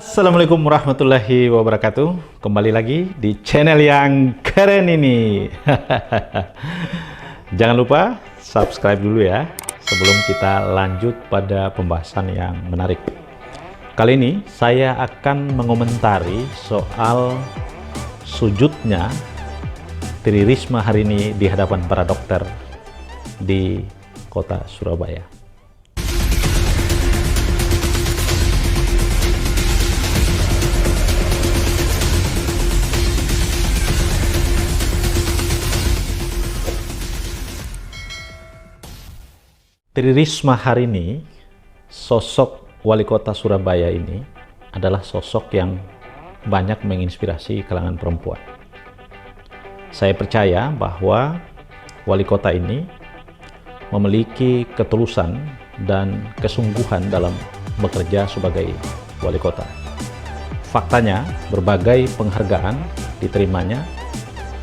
Assalamualaikum warahmatullahi wabarakatuh. Kembali lagi di channel yang keren ini. Jangan lupa subscribe dulu ya sebelum kita lanjut pada pembahasan yang menarik. Kali ini saya akan mengomentari soal sujudnya Tri Risma hari ini di hadapan para dokter di kota Surabaya. Tri Risma hari ini, sosok wali kota Surabaya ini adalah sosok yang banyak menginspirasi kalangan perempuan. Saya percaya bahwa wali kota ini memiliki ketulusan dan kesungguhan dalam bekerja sebagai wali kota. Faktanya, berbagai penghargaan diterimanya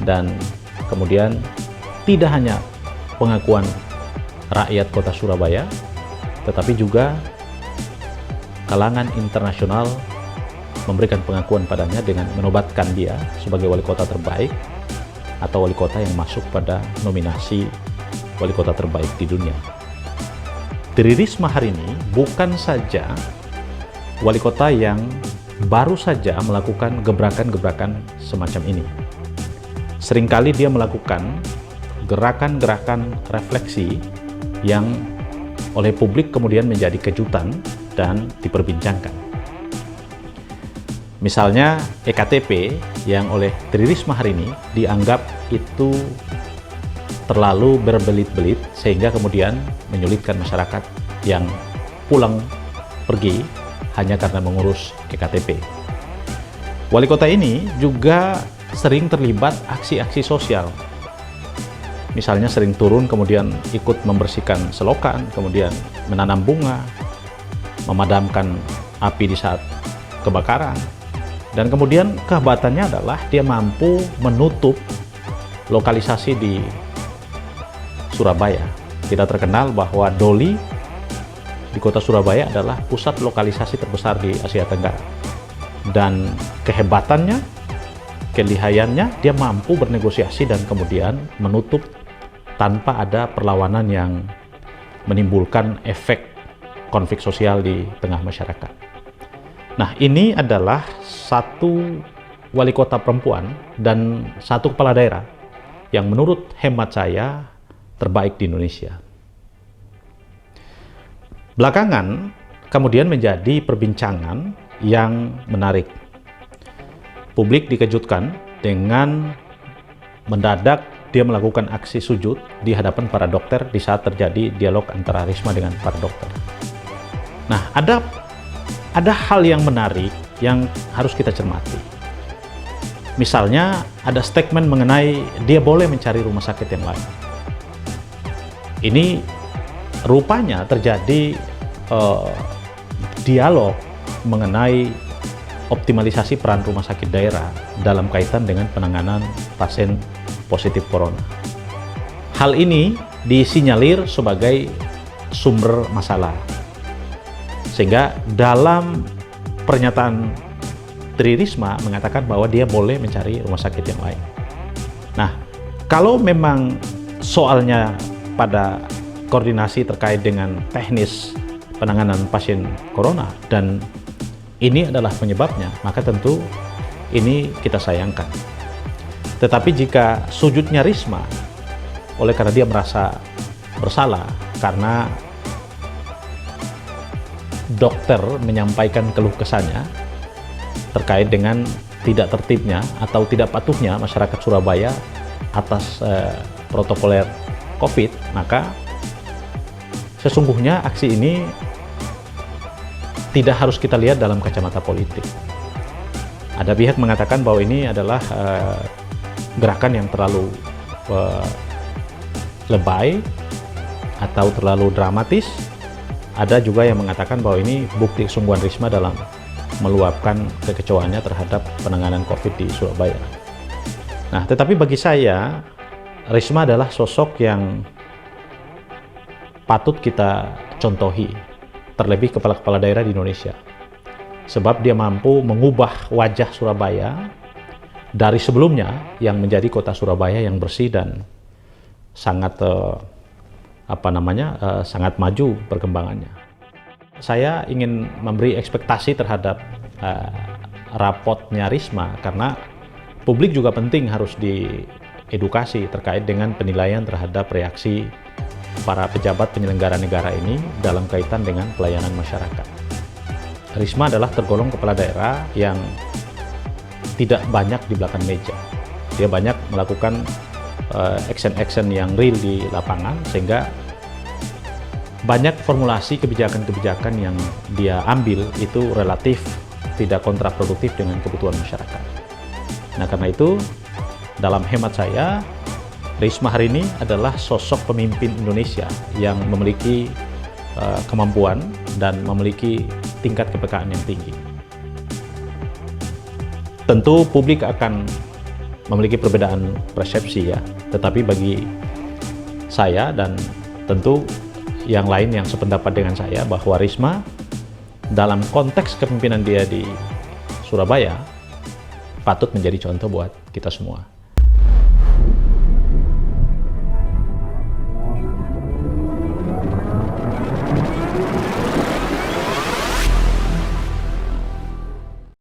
dan kemudian tidak hanya pengakuan rakyat kota Surabaya, tetapi juga kalangan internasional memberikan pengakuan padanya dengan menobatkan dia sebagai wali kota terbaik atau wali kota yang masuk pada nominasi wali kota terbaik di dunia. Tri Risma hari ini bukan saja wali kota yang baru saja melakukan gebrakan-gebrakan semacam ini. Seringkali dia melakukan gerakan-gerakan refleksi yang oleh publik kemudian menjadi kejutan dan diperbincangkan. Misalnya EKTP yang oleh Tri Risma hari ini dianggap itu terlalu berbelit-belit sehingga kemudian menyulitkan masyarakat yang pulang pergi hanya karena mengurus EKTP. Wali kota ini juga sering terlibat aksi-aksi sosial. Misalnya sering turun kemudian ikut membersihkan selokan, kemudian menanam bunga, memadamkan api di saat kebakaran. Dan kemudian kehebatannya adalah dia mampu menutup lokalisasi di Surabaya. Kita terkenal bahwa Doli di kota Surabaya adalah pusat lokalisasi terbesar di Asia Tenggara. Dan kehebatannya, kelihayannya, dia mampu bernegosiasi dan kemudian menutup tanpa ada perlawanan yang menimbulkan efek konflik sosial di tengah masyarakat. Nah, ini adalah satu wali kota perempuan dan satu kepala daerah yang menurut hemat saya terbaik di Indonesia. Belakangan kemudian menjadi perbincangan yang menarik. Publik dikejutkan dengan mendadak dia melakukan aksi sujud di hadapan para dokter di saat terjadi dialog antara Risma dengan para dokter. Nah, ada hal yang menarik yang harus kita cermati. Misalnya, ada statement mengenai dia boleh mencari rumah sakit yang lain. Ini rupanya terjadi dialog mengenai optimalisasi peran rumah sakit daerah dalam kaitan dengan penanganan pasien positif corona. Hal ini disinyalir sebagai sumber masalah. Sehingga dalam pernyataan Tri Risma mengatakan bahwa dia boleh mencari rumah sakit yang lain. Nah, kalau memang soalnya pada koordinasi terkait dengan teknis penanganan pasien corona dan ini adalah penyebabnya, maka tentu ini kita sayangkan. Tetapi jika sujudnya Risma oleh karena dia merasa bersalah karena dokter menyampaikan keluh kesahnya terkait dengan tidak tertibnya atau tidak patuhnya masyarakat Surabaya atas protokoler COVID, maka sesungguhnya aksi ini tidak harus kita lihat dalam kacamata politik. Ada pihak mengatakan bahwa ini adalah gerakan yang terlalu lebay atau terlalu dramatis. Ada juga yang mengatakan bahwa ini bukti kesungguhan Risma dalam meluapkan kekecewanya terhadap penanganan COVID di Surabaya. Nah, tetapi bagi saya, Risma adalah sosok yang patut kita contohi, terlebih kepala-kepala daerah di Indonesia. sebab dia mampu mengubah wajah Surabaya dari sebelumnya yang menjadi kota Surabaya yang bersih dan sangat sangat maju perkembangannya. Saya ingin memberi ekspektasi terhadap rapotnya Risma karena publik juga penting harus diedukasi terkait dengan penilaian terhadap reaksi para pejabat penyelenggara negara ini dalam kaitan dengan pelayanan masyarakat. Risma adalah tergolong kepala daerah yang tidak banyak di belakang meja. Dia banyak melakukan action-action yang real di lapangan, sehingga banyak formulasi kebijakan-kebijakan yang dia ambil itu relatif tidak kontraproduktif dengan kebutuhan masyarakat. Nah, karena itu, dalam hemat saya, Risma hari ini adalah sosok pemimpin Indonesia yang memiliki kemampuan dan memiliki tingkat kepekaan yang tinggi. Tentu publik akan memiliki perbedaan persepsi ya, tetapi bagi saya dan tentu yang lain yang sependapat dengan saya bahwa Risma dalam konteks kepemimpinan dia di Surabaya patut menjadi contoh buat kita semua.